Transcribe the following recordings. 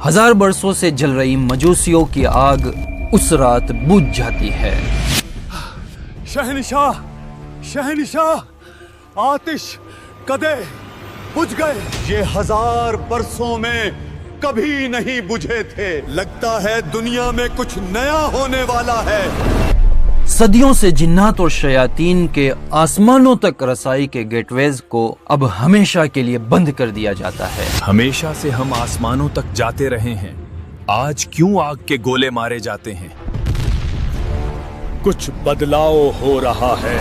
1000 برسوں سے جل رہی مجوسیوں کی آگ اس رات بجھ جاتی ہے۔ شہنشاہ، شہنشاہ، آتش کدے بجھ گئے، یہ 1000 برسوں میں کبھی نہیں بجھے تھے، لگتا ہے دنیا میں کچھ نیا ہونے والا ہے۔ صدیوں سے جنات اور شیاطین کے آسمانوں تک رسائی کے گیٹ ویز کو اب ہمیشہ کے لیے بند کر دیا جاتا ہے۔ ہمیشہ سے ہم آسمانوں تک جاتے رہے ہیں، آج کیوں آگ کے گولے مارے جاتے ہیں؟ کچھ بدلاؤ ہو رہا ہے۔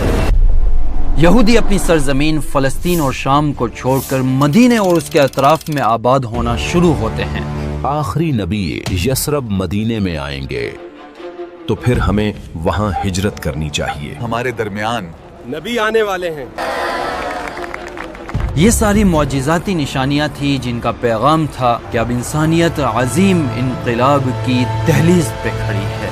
یہودی اپنی سرزمین فلسطین اور شام کو چھوڑ کر مدینے اور اس کے اطراف میں آباد ہونا شروع ہوتے ہیں۔ آخری نبی یثرب مدینے میں آئیں گے تو پھر ہمیں وہاں ہجرت کرنی چاہیے۔ ہمارے درمیان نبی آنے والے ہیں۔ یہ ساری معجزاتی نشانیاں تھیں جن کا پیغام تھا کہ اب انسانیت عظیم انقلاب کی دہلیز پہ کھڑی ہے۔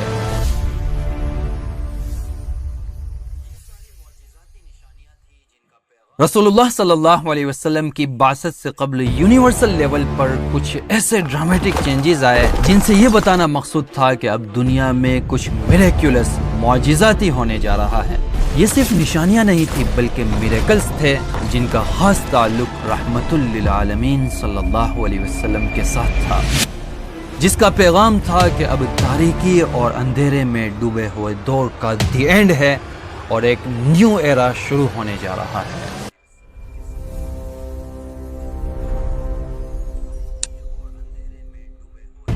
رسول اللہ صلی اللہ علیہ وسلم کی بعثت سے قبل یونیورسل لیول پر کچھ ایسے ڈرامیٹک چینجز آئے جن سے یہ بتانا مقصود تھا کہ اب دنیا میں کچھ میریکولس معجزاتی ہونے جا رہا ہے۔ یہ صرف نشانیاں نہیں تھی بلکہ میریکلز تھے جن کا خاص تعلق رحمت للعالمین صلی اللہ علیہ وسلم کے ساتھ تھا، جس کا پیغام تھا کہ اب تاریکی اور اندھیرے میں ڈوبے ہوئے دور کا دی اینڈ ہے اور ایک نیو ایرا شروع ہونے جا رہا ہے۔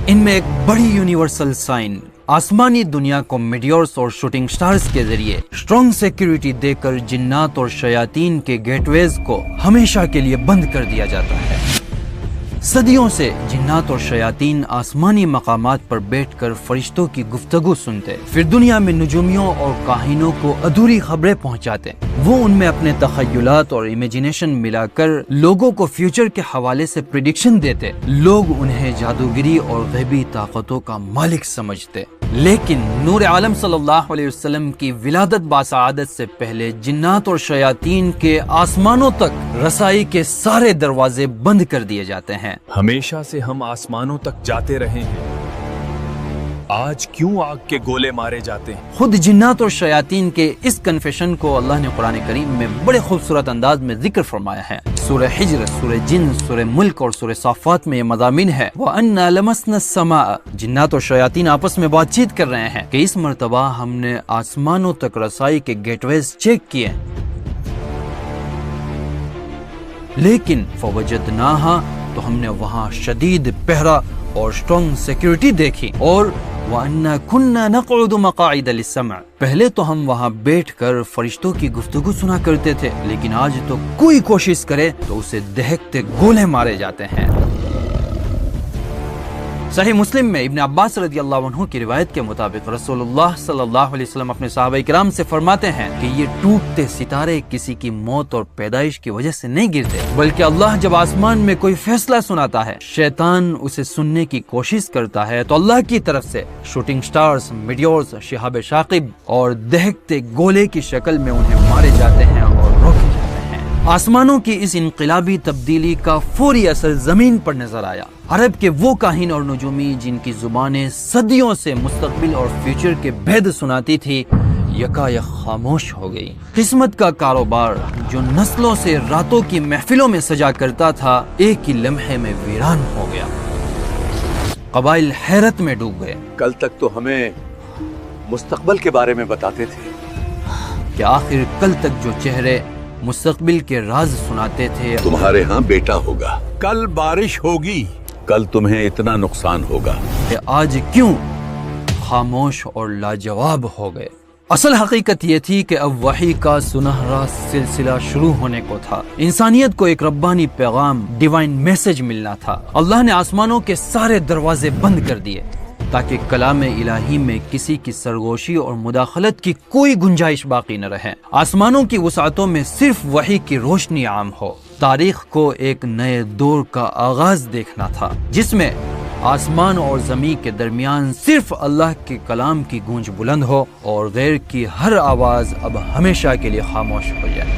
ان میں ایک بڑی یونیورسل سائن آسمانی دنیا کو میڈیورز اور شوٹنگ سٹارز کے ذریعے اسٹرانگ سیکیورٹی دے کر جنات اور شیاطین کے گیٹ ویز کو ہمیشہ کے لیے بند کر دیا جاتا ہے۔ صدیوں سے جنات اور شیاطین آسمانی مقامات پر بیٹھ کر فرشتوں کی گفتگو سنتے، پھر دنیا میں نجومیوں اور کاہنوں کو ادھوری خبریں پہنچاتے۔ وہ ان میں اپنے تخیلات اور امیجینیشن ملا کر لوگوں کو فیوچر کے حوالے سے پریڈکشن دیتے۔ لوگ انہیں جادوگری اور غیبی طاقتوں کا مالک سمجھتے، لیکن نور عالم صلی اللہ علیہ وسلم کی ولادت باسعادت سے پہلے جنات اور شیاطین کے آسمانوں تک رسائی کے سارے دروازے بند کر دیے جاتے ہیں۔ ہمیشہ سے ہم آسمانوں تک جاتے رہے ہیں، آج کیوں آگ کے گولے مارے جاتے ہیں؟ خود جنات اور شیاطین کے اس کنفیشن کو اللہ نے قرآن کریم میں بڑے خوبصورت انداز میں ذکر فرمایا ہے۔ سورہ حجر، سورہ جن، سورہ ملک اور سورہ صافات میں یہ مضامین ہے۔ وَأَنَّا لَمَسْنَا السَّمَاءَ، جنات اور شیاطین آپس میں بات چیت کر رہے ہیں کہ اس مرتبہ ہم نے آسمانوں تک رسائی کے گیٹ ویز چیک کیے، لیکن فَوَجَدْنَاهَا، تو ہم نے وہاں شدید پہرا اور اسٹرانگ سیکیورٹی دیکھی، اور وَأَنَّا كُنَّا نَقْعُدُ مَقَاعِدَ لِلسَّمْعِ، پہلے تو ہم وہاں بیٹھ کر فرشتوں کی گفتگو سنا کرتے تھے، لیکن آج تو کوئی کوشش کرے تو اسے دہکتے گولے مارے جاتے ہیں۔ صحیح مسلم میں ابن عباس رضی اللہ عنہ کی روایت کے مطابق رسول اللہ صلی اللہ علیہ وسلم اپنے صحابہ کرام سے فرماتے ہیں کہ یہ ٹوٹتے ستارے کسی کی موت اور پیدائش کی وجہ سے نہیں گرتے، بلکہ اللہ جب آسمان میں کوئی فیصلہ سناتا ہے، شیطان اسے سننے کی کوشش کرتا ہے تو اللہ کی طرف سے شوٹنگ سٹارز، میڈیورز، شہاب ثاقب اور دہکتے گولے کی شکل میں انہیں مارے جاتے ہیں اور روکے جاتے ہیں۔ آسمانوں کی اس انقلابی تبدیلی کا فوری اثر زمین پر نظر آیا۔ عرب کے وہ کاہن اور نجومی جن کی زبانیں صدیوں سے مستقبل اور فیوچر کے بھید سناتی تھی، یکایک خاموش ہو گئی۔ قسمت کا کاروبار جو نسلوں سے راتوں کی محفلوں میں سجا کرتا تھا، ایک ہی لمحے میں ویران ہو گیا۔ قبائل حیرت میں ڈوب گئے۔ کل تک تو ہمیں مستقبل کے بارے میں بتاتے تھے کہ آخر کل تک جو چہرے مستقبل کے راز سناتے تھے، تمہارے ہاں بیٹا ہوگا، کل بارش ہوگی، کل تمہیں اتنا نقصان ہوگا، کہ آج کیوں خاموش اور لاجواب ہو گئے۔ اصل حقیقت یہ تھی کہ اب وحی کا سنہرا سلسلہ شروع ہونے کو تھا۔ انسانیت کو ایک ربانی پیغام، ڈیوائن میسج ملنا تھا۔ اللہ نے آسمانوں کے سارے دروازے بند کر دیے تاکہ کلام الہی میں کسی کی سرگوشی اور مداخلت کی کوئی گنجائش باقی نہ رہے۔ آسمانوں کی وسعتوں میں صرف وحی کی روشنی عام ہو۔ تاریخ کو ایک نئے دور کا آغاز دیکھنا تھا، جس میں آسمان اور زمین کے درمیان صرف اللہ کے کلام کی گونج بلند ہو اور غیر کی ہر آواز اب ہمیشہ کے لیے خاموش ہو جائے۔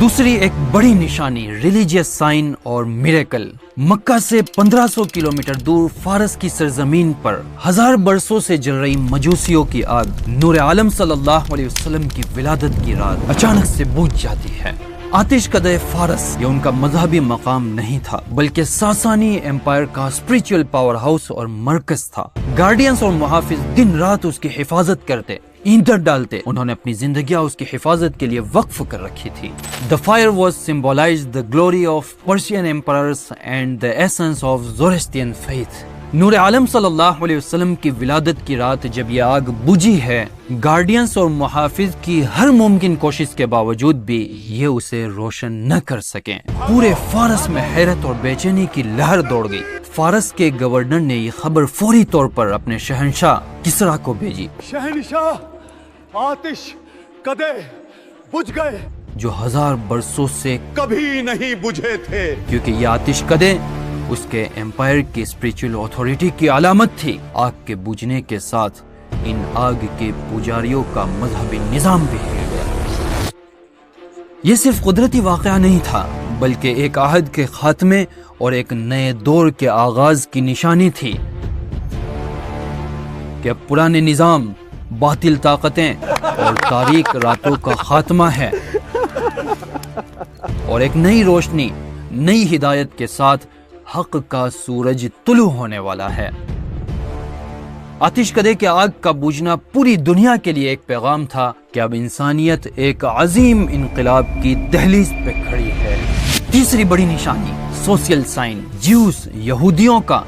دوسری ایک بڑی نشانی ریلیجیس سائن اور میریکل، مکہ سے 1500 کلومیٹر دور فارس کی سرزمین پر 1000 برسوں سے جل رہی مجوسیوں کی آگ نور عالم صلی اللہ علیہ وسلم کی ولادت کی رات اچانک سے بجھ جاتی ہے۔ آتش کدے فارس یہ ان کا مذہبی مقام نہیں تھا بلکہ ساسانی امپائر کا اسپریچول پاور ہاؤس اور مرکز تھا۔ گارڈینز اور محافظ دن رات اس کی حفاظت کرتے، ایندھن ڈالتے، انہوں نے اپنی زندگیاں اس کی حفاظت کے لیے وقف کر رکھی تھی۔ The fire was symbolized the glory of Persian emperors and the essence of Zoroastrian faith۔ نور عالم صلی اللہ علیہ وسلم کی ولادت کی رات جب یہ آگ بجھی ہے، گارڈینز اور محافظ کی ہر ممکن کوشش کے باوجود بھی یہ اسے روشن نہ کر سکیں۔ پورے فارس میں حیرت اور بے چینی کی لہر دوڑ گئی۔ فارس کے گورنر نے یہ خبر فوری طور پر اپنے شہنشاہ کسریٰ کو بھیجی۔ شہنشاہ، آتش کدے بجھ گئے جو 1000 برسوں سے کبھی نہیں بجھے تھے، کیونکہ یہ آتش کدے اس کے امپائر کی اسپریچول اتھارٹی کی علامت تھی۔ آگ کے بجھنے کے ساتھ ان آگ کے پجاریوں کا مذہبی نظام بھی ہل گیا۔ یہ صرف قدرتی واقعہ نہیں تھا بلکہ ایک عہد کے خاتمے اور ایک نئے دور کے آغاز کی نشانی تھی کہ اب پرانے نظام، باطل طاقتیں اور تاریک راتوں کا خاتمہ ہے اور ایک نئی روشنی، نئی ہدایت کے ساتھ حق کا سورج طلوع ہونے والا ہے۔ آتش کدے کے آگ کا بجھنا پوری دنیا کے لیے ایک پیغام تھا کہ اب انسانیت ایک عظیم انقلاب کی دہلیز پہ کھڑی ہے۔ تیسری بڑی نشانی سوشل سائن، جیوز یہودیوں کا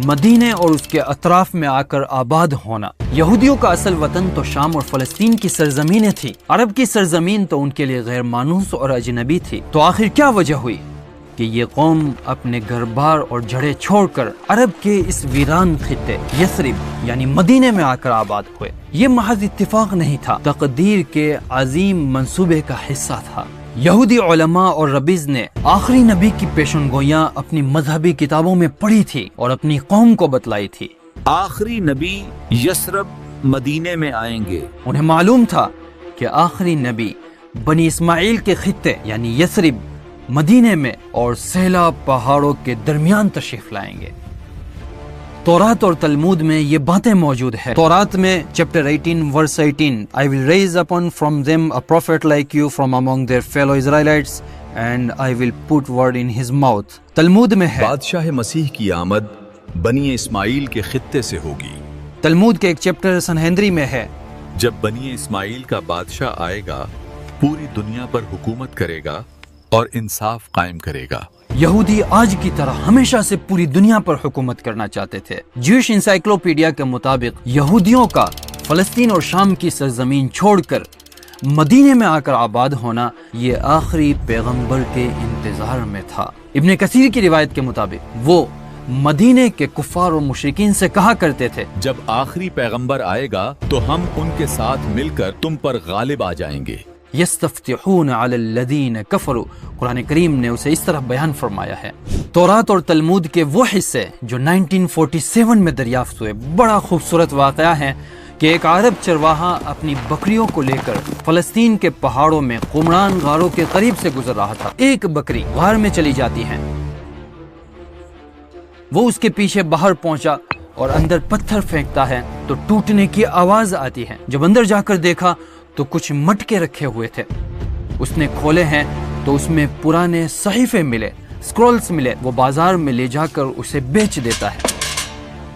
مدینے اور اس کے اطراف میں آ کر آباد ہونا۔ یہودیوں کا اصل وطن تو شام اور فلسطین کی سرزمینیں تھی۔ عرب کی سرزمین تو ان کے لیے غیر مانوس اور اجنبی تھی۔ تو آخر کیا وجہ ہوئی کہ یہ قوم اپنے گھر بار اور جڑیں چھوڑ کر عرب کے اس ویران خطے یثرب یعنی مدینے میں آ کر آباد ہوئے؟ یہ محض اتفاق نہیں تھا، تقدیر کے عظیم منصوبے کا حصہ تھا۔ یہودی علماء اور ربیز نے آخری نبی کی پیشن گوئیاں اپنی مذہبی کتابوں میں پڑھی تھی اور اپنی قوم کو بتلائی تھی۔ آخری نبی یثرب مدینے میں آئیں گے۔ انہیں معلوم تھا کہ آخری نبی بنی اسماعیل کے خطے یعنی یثرب، مدینے میں اور سیلا پہاڑوں کے درمیان تشریف لائیں گے۔ تورات اور تلمود میں یہ باتیں موجود ہیں۔ تورات میں chapter 18 verse 18 I will raise upon from them a prophet like you from among their fellow Israelites and I will put word in his mouth۔ تلمود میں ہے بادشاہ مسیح کی آمد بنی اسماعیل کے خطے سے ہوگی۔ تلمود کے ایک چیپٹر سنہدری میں ہے جب بنی اسماعیل کا بادشاہ آئے گا پوری دنیا پر حکومت کرے گا اور انصاف قائم کرے گا۔ یہودی آج کی طرح ہمیشہ سے پوری دنیا پر حکومت کرنا چاہتے تھے۔ جوش انسائکلوپیڈیا کے مطابق یہودیوں کا فلسطین اور شام کی سرزمین چھوڑ کر مدینے میں آ کر آباد ہونا یہ آخری پیغمبر کے انتظار میں تھا۔ ابن کثیر کی روایت کے مطابق وہ مدینے کے کفار اور مشرکین سے کہا کرتے تھے جب آخری پیغمبر آئے گا تو ہم ان کے ساتھ مل کر تم پر غالب آ جائیں گے۔ یستفتحون علی الذین کفروا، قرآن کریم نے اسے اس طرح بیان فرمایا ہے۔ تورات اور تلمود کے وہ حصے جو 1947 میں دریافت ہوئے، بڑا خوبصورت واقعہ ہے کہ ایک عرب چرواہا اپنی بکریوں کو لے کر فلسطین کے پہاڑوں میں قمران غاروں کے قریب سے گزر رہا تھا۔ ایک بکری غار میں چلی جاتی ہے، وہ اس کے پیچھے باہر پہنچا اور اندر پتھر پھینکتا ہے تو ٹوٹنے کی آواز آتی ہے۔ جب اندر جا کر دیکھا تو کچھ مٹکے رکھے ہوئے تھے، اس نے کھولے ہیں تو اس میں پرانے صحیفے ملے، سکرولز ملے۔ وہ بازار میں لے جا کر اسے بیچ دیتا ہے۔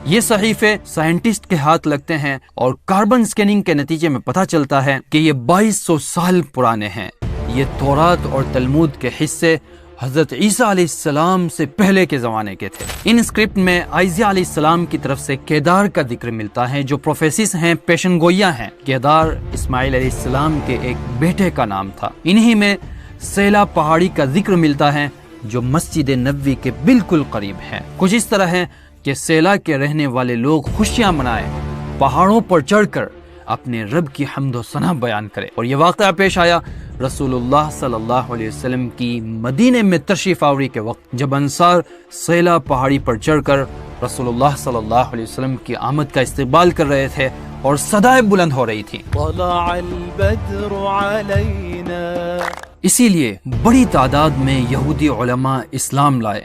یہ صحیفے سائنٹسٹ کے ہاتھ لگتے ہیں اور کاربن سکیننگ کے نتیجے میں پتہ چلتا ہے کہ یہ 2200 سال پرانے ہیں۔ یہ تورات اور تلمود کے حصے حضرت عیسیٰ علیہ السلام سے پہلے کے زمانے کے تھے۔ ان اسکرپٹ میں عیسیٰ علیہ السلام کی طرف سے کیدار کا ذکر ملتا ہے جو پروفیسز ہیں، پیشن گوئیاں ہیں۔ کیدار اسماعیل علیہ السلام کے ایک بیٹے کا نام تھا۔ انہی میں سیلا پہاڑی کا ذکر ملتا ہے جو مسجد نبوی کے بالکل قریب ہے۔ کچھ اس طرح ہے کہ سیلا کے رہنے والے لوگ خوشیاں منائیں، پہاڑوں پر چڑھ کر اپنے رب کی حمد و ثنا بیان کرے۔ اور یہ واقعہ پیش آیا رسول اللہ صلی اللہ علیہ وسلم کی مدینے میں تشریف آوری کے وقت، جب انصار سیلا پہاڑی پر چڑھ کر رسول اللہ صلی اللہ علیہ وسلم کی آمد کا استقبال کر رہے تھے اور صدائیں بلند ہو رہی تھی۔ طلع البدر علينا اسی لیے بڑی تعداد میں یہودی علماء اسلام لائے۔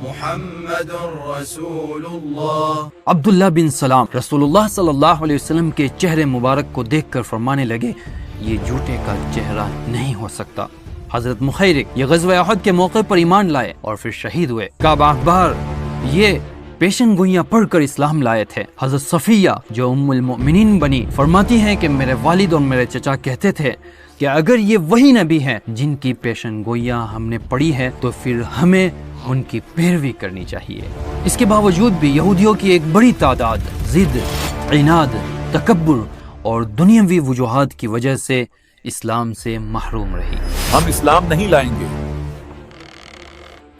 محمد رسول اللہ۔ عبداللہ بن سلام رسول اللہ صلی اللہ علیہ وسلم کے چہرے مبارک کو دیکھ کر فرمانے لگے یہ جھوٹے کا چہرہ نہیں ہو سکتا۔ حضرت مخیرق یہ غزوہ احد کے موقع پر ایمان لائے اور پھر شہید ہوئے۔ کعب احبار یہ پیشن گوئیاں پڑھ کر اسلام لائے تھے۔ حضرت صفیہ جو ام المؤمنین بنی فرماتی ہیں کہ میرے والد اور میرے چچا کہتے تھے کہ اگر یہ وہی نبی ہیں جن کی پیشن گوئیاں ہم نے پڑھی ہیں تو پھر ہمیں ان کی پیروی کرنی چاہیے۔ اس کے باوجود بھی یہودیوں کی ایک بڑی تعداد ضد، عناد، تکبر اور دنیاوی وجوہات کی وجہ سے اسلام سے محروم رہی۔ ہم اسلام نہیں لائیں گے۔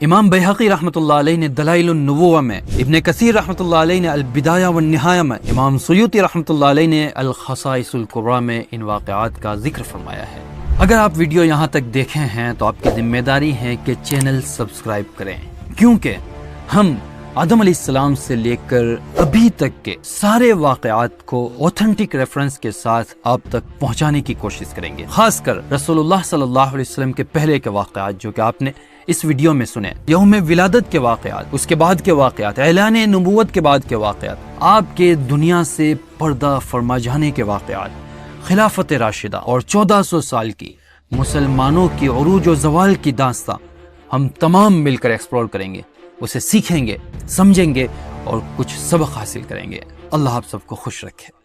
امام بیہقی رحمۃ اللہ علیہ نے دلائل النبوہ میں، ابن کثیر رحمۃ اللہ علیہ نے البدایہ والنہایہ میں، امام سیوطی رحمۃ اللہ علیہ نے الخصائص الکبریٰ میں ان واقعات کا ذکر فرمایا ہے۔ اگر آپ ویڈیو یہاں تک دیکھے ہیں تو آپ کی ذمہ داری ہے کہ چینل سبسکرائب کریں، کیونکہ ہم آدم علیہ السلام سے لے کر ابھی تک کے سارے واقعات کو اوتھنٹک ریفرنس کے ساتھ آپ تک پہنچانے کی کوشش کریں گے، خاص کر رسول اللہ صلی اللہ علیہ وسلم کے پہلے کے واقعات جو کہ آپ نے اس ویڈیو میں سنے، یوم ولادت کے واقعات، اس کے بعد کے واقعات، اعلان نبوت کے بعد کے واقعات، آپ کے دنیا سے پردہ فرما جانے کے واقعات، خلافت راشدہ اور 1400 سال کی مسلمانوں کی عروج و زوال کی داستاں ہم تمام مل کر ایکسپلور کریں گے، اسے سیکھیں گے، سمجھیں گے اور کچھ سبق حاصل کریں گے۔ اللہ آپ سب کو خوش رکھے۔